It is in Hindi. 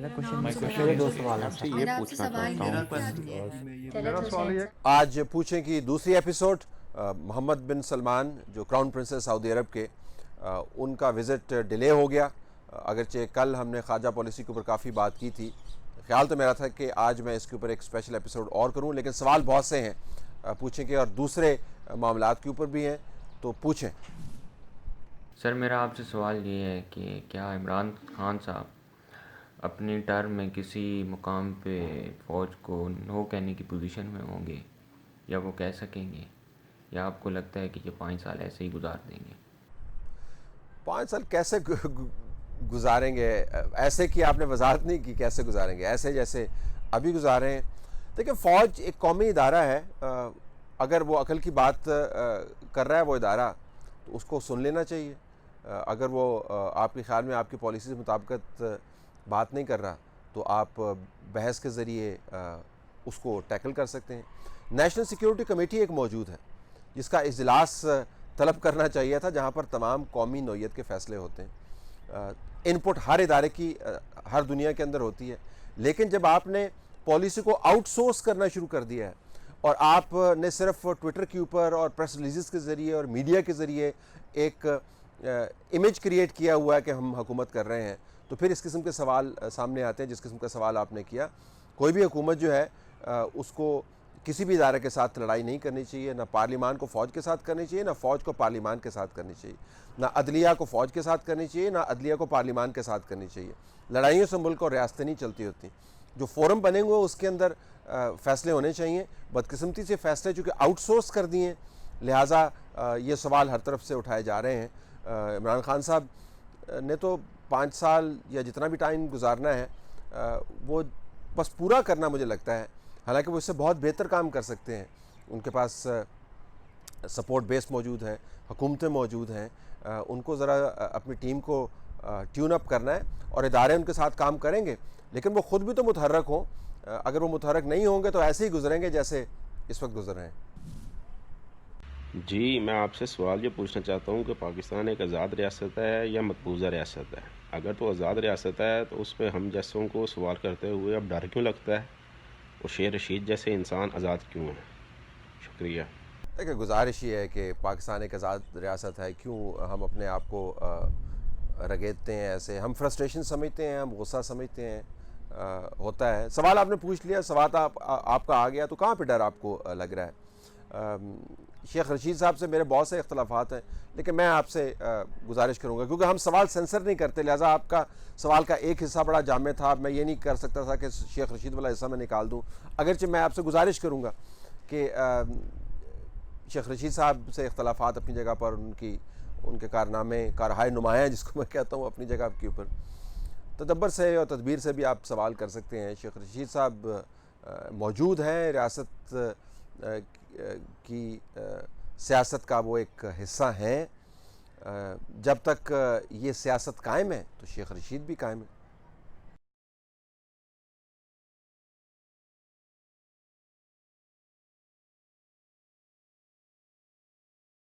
मेरा मेरा क्वेश्चन नाम मेरे सुभाष मेरे है। दो सवाल हैं आपसे आपसे। ये मेरा आपसे पूछना सवाल चाहता ये हूँ है कि आज मेरा सवाल ये आज पूछें कि दूसरी एपिसोड मोहम्मद बिन सलमान जो क्राउन प्रिंसेस सऊदी अरब के उनका विज़िट डिले हो गया। अगरचे कल हमने ख्वाजा पॉलिसी के ऊपर काफ़ी बात की थी। ख्याल तो मेरा था कि आज मैं इसके ऊपर एक स्पेशल एपिसोड और करूं, लेकिन सवाल बहुत से हैं पूछें कि और दूसरे मामलात के ऊपर भी हैं, तो पूछें। सर मेरा आपसे सवाल ये है कि क्या इमरान खान साहब अपनी टर्म में किसी मुकाम पे फ़ौज को नो कहने की पोजीशन में होंगे, या वो कह सकेंगे, या आपको लगता है कि ये 5 साल ऐसे ही गुजार देंगे? 5 साल कैसे गुजारेंगे? ऐसे कि आपने वजाहत नहीं की कैसे गुजारेंगे, ऐसे जैसे अभी गुजारे हैं। देखिए, फ़ौज एक कौमी इदारा है। अगर वो अकल की बात कर रहा है वो इदारा, तो उसको सुन लेना चाहिए। अगर वो आपके ख्याल में आपकी पॉलिसी के मुताबिक बात नहीं कर रहा, तो आप बहस के ज़रिए उसको टैकल कर सकते हैं। नेशनल सिक्योरिटी कमेटी एक मौजूद है जिसका इजलास तलब करना चाहिए था, जहाँ पर तमाम कौमी नौइयत के फ़ैसले होते हैं। इनपुट हर इदारे की हर दुनिया के अंदर होती है, लेकिन जब आपने पॉलिसी को आउटसोर्स करना शुरू कर दिया है और आपने सिर्फ ट्विटर के ऊपर और प्रेस रिलीज़ के ज़रिए और मीडिया के ज़रिए एक इमेज क्रिएट किया हुआ है कि हम हुकूमत कर रहे हैं, तो फिर इस किस्म के सवाल सामने आते हैं जिस किस्म का सवाल आपने किया। कोई भी हुकूमत जो है उसको किसी भी इदारे के साथ लड़ाई नहीं करनी चाहिए। ना पार्लिमान को फ़ौज के साथ करनी चाहिए, ना फ़ौज को पार्लिमान के साथ करनी चाहिए। ना अदलिया को फ़ौज के साथ करनी चाहिए, ना अदलिया को पार्लिमान के साथ करनी चाहिए। लड़ाइयों से मुल्क और रियासतें नहीं चलती होती। जो फोरम बने हुए उसके अंदर फ़ैसले होने चाहिए। बदकिस्मती से फ़ैसले चूँकि आउटसोर्स कर दिए, लिहाजा ये सवाल हर तरफ से उठाए जा रहे हैं। इमरान खान साहब ने तो 5 साल या जितना भी टाइम गुजारना है वो बस पूरा करना मुझे लगता है। हालांकि वो इससे बहुत बेहतर काम कर सकते हैं। उनके पास सपोर्ट बेस मौजूद है, हुकूमतें मौजूद हैं। उनको ज़रा अपनी टीम को ट्यून अप करना है और इदारे उनके साथ काम करेंगे, लेकिन वो ख़ुद भी तो मुतहर्रक हों। अगर वो मुतहर्रक नहीं होंगे तो ऐसे ही गुजरेंगे जैसे इस वक्त गुजर रहे हैं। जी, मैं आपसे सवाल ये पूछना चाहता हूँ कि पाकिस्तान एक आज़ाद रियासत है या मकबूजा रियासत है? अगर तो आज़ाद रियासत है तो उस पर हम जैसों को सवाल करते हुए अब डर क्यों लगता है? और शेर रशीद जैसे इंसान आज़ाद क्यों हैं? शुक्रिया। देखिए, गुजारिश ये है कि पाकिस्तान एक आज़ाद रियासत है, क्यों हम अपने आप को रगेदते हैं ऐसे? हम फ्रस्ट्रेशन समझते हैं, हम गुस्सा समझते हैं। होता है। सवाल आपने पूछ लिया, सवाल आपका आ गया, तो कहाँ पे डर आपको लग रहा है? शेख रशीद साहब से मेरे बहुत से इख्तलाफात हैं, लेकिन मैं आपसे गुजारिश करूँगा, क्योंकि हम सवाल सेंसर नहीं करते, लिहाजा आपका सवाल का एक हिस्सा बड़ा जामे था। मैं ये नहीं कर सकता था कि शेख रशीद वाला हिस्सा मैं निकाल दूँ। अगरचे मैं आपसे गुजारिश करूँगा कि शेख रशीद साहब से इख्तलाफात अपनी जगह पर, उनके कारनामे कारहाय नुमायाँ जिसको मैं कहता हूँ अपनी जगह के ऊपर, तदब्बर से और तदबीर से भी आप सवाल कर सकते हैं। शेख रशीद साहब मौजूद हैं, रियासत की सियासत का वो एक हिस्सा हैं। जब तक ये सियासत कायम है तो शेख रशीद भी कायम है।